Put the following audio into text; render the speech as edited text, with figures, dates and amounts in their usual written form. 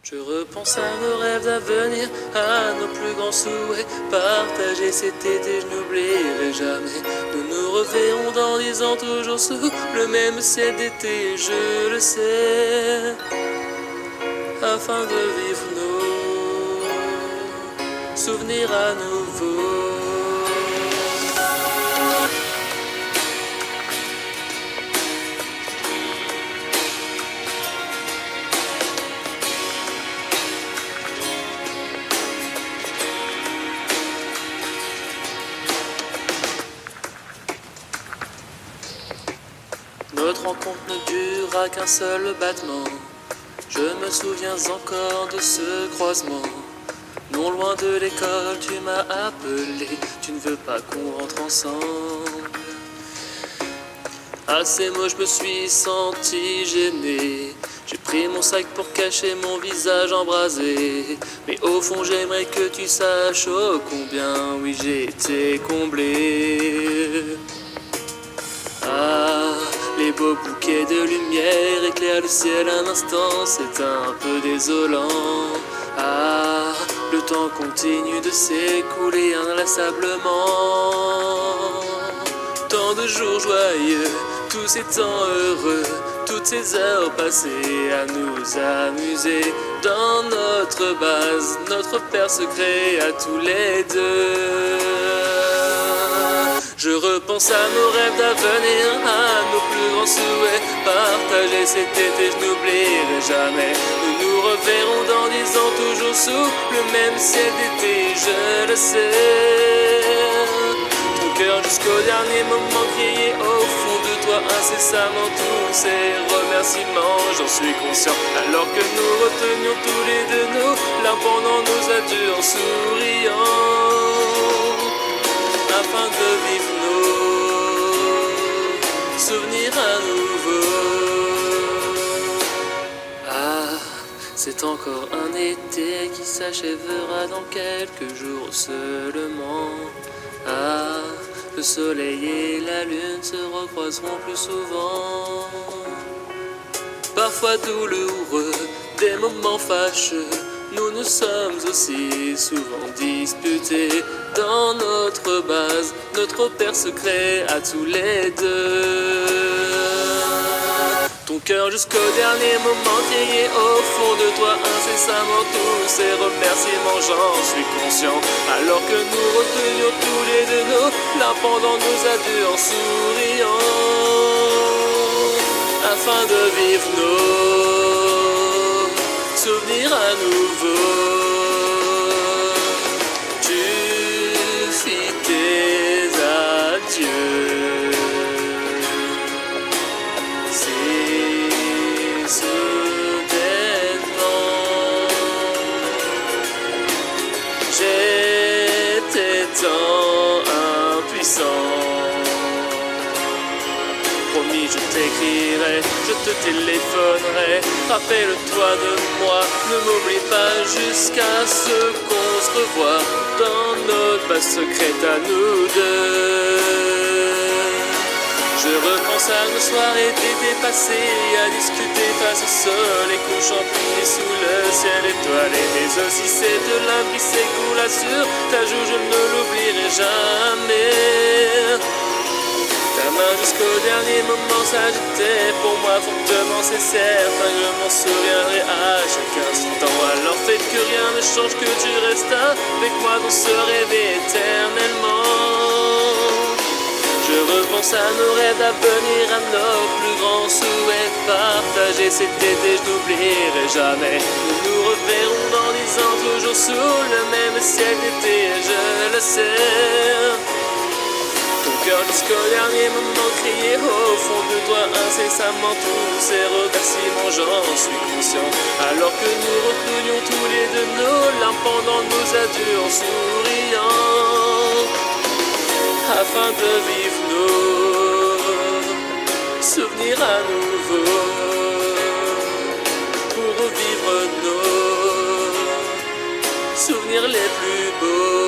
Je repense à nos rêves d'avenir, à nos plus grands souhaits. Partager cet été, je n'oublierai jamais. Nous nous reverrons dans 10 ans, toujours sous le même ciel d'été, je le sais. Afin de vivre nos souvenirs à nouveau. Notre rencontre ne durera qu'un seul battement. Je me souviens encore de ce croisement. Non loin de l'école, tu m'as appelé. Tu ne veux pas qu'on rentre ensemble. À ces mots, je me suis senti gêné. J'ai pris mon sac pour cacher mon visage embrasé. Mais au fond, j'aimerais que tu saches oh combien, oui, j'ai été comblé. Ah, les beaux bouquets de lumière éclairent le ciel un instant, c'est un peu désolant. Ah, le temps continue de s'écouler inlassablement. Tant de jours joyeux, tous ces temps heureux, toutes ces heures passées à nous amuser. Dans notre base, notre père secret à tous les deux. Je repense à nos rêves d'avenir, à nos plus grands souhaits. Partager cet été, je n'oublierai jamais. Nous nous reverrons dans 10 ans, toujours sous le même ciel d'été, je le sais. Ton cœur jusqu'au dernier moment criait au fond de toi incessamment tous ces remerciements, j'en suis conscient. Alors que nous retenions tous les deux nos larmes pendant nos adieux en souriant. Afin de vivre nos souvenirs à nouveau. Ah, c'est encore un été qui s'achèvera dans quelques jours seulement. Ah, le soleil et la lune se recroiseront plus souvent. Parfois douloureux, des moments fâcheux, nous nous sommes aussi souvent disputés. Dans notre base, notre père secret à tous les deux. Ton cœur jusqu'au dernier moment criait au fond de toi incessamment tous ces remerciements, j'en suis conscient. Alors que nous retenions tous les deux nos larmes pendant nos adieux en souriant. Afin de vivre nos souvenirs à nouveau. Tu fis tes adieux si soudainement. J'étais tant impuissant. Promis, je t'écrirai, je te téléphonerai. Rappelle-toi de moi, ne m'oublie pas jusqu'à ce qu'on se revoie dans notre base secrète à nous deux. Je repense à nos soirées d'été passées, à discuter face au soleil couchant puis sous le ciel étoilé. Mais aussi c'est de l'imbrice coule sur ta joue, je ne l'oublierai jamais. Ta main jusqu'au dernier moment s'agitait pour moi fortement, c'est certain, je m'en souviendrai à chaque instant. Alors faites que rien ne change, que tu restes avec moi dans ce rêve éternellement. Je repense à nos rêves d'avenir, à nos plus grands souhaits. Partager cet été, je n'oublierai jamais. Nous nous reverrons dans 10 ans, toujours sous le même ciel d'été, je le sais. Ton cœur jusqu'au dernier moment criait au fond de toi incessamment tous ces remerciements, j'en suis conscient. Alors que nous retenions tous les deux nos larmes pendant nos adieux en souriant. Afin de vivre nos souvenirs à nouveau. Pour revivre nos souvenirs les plus beaux.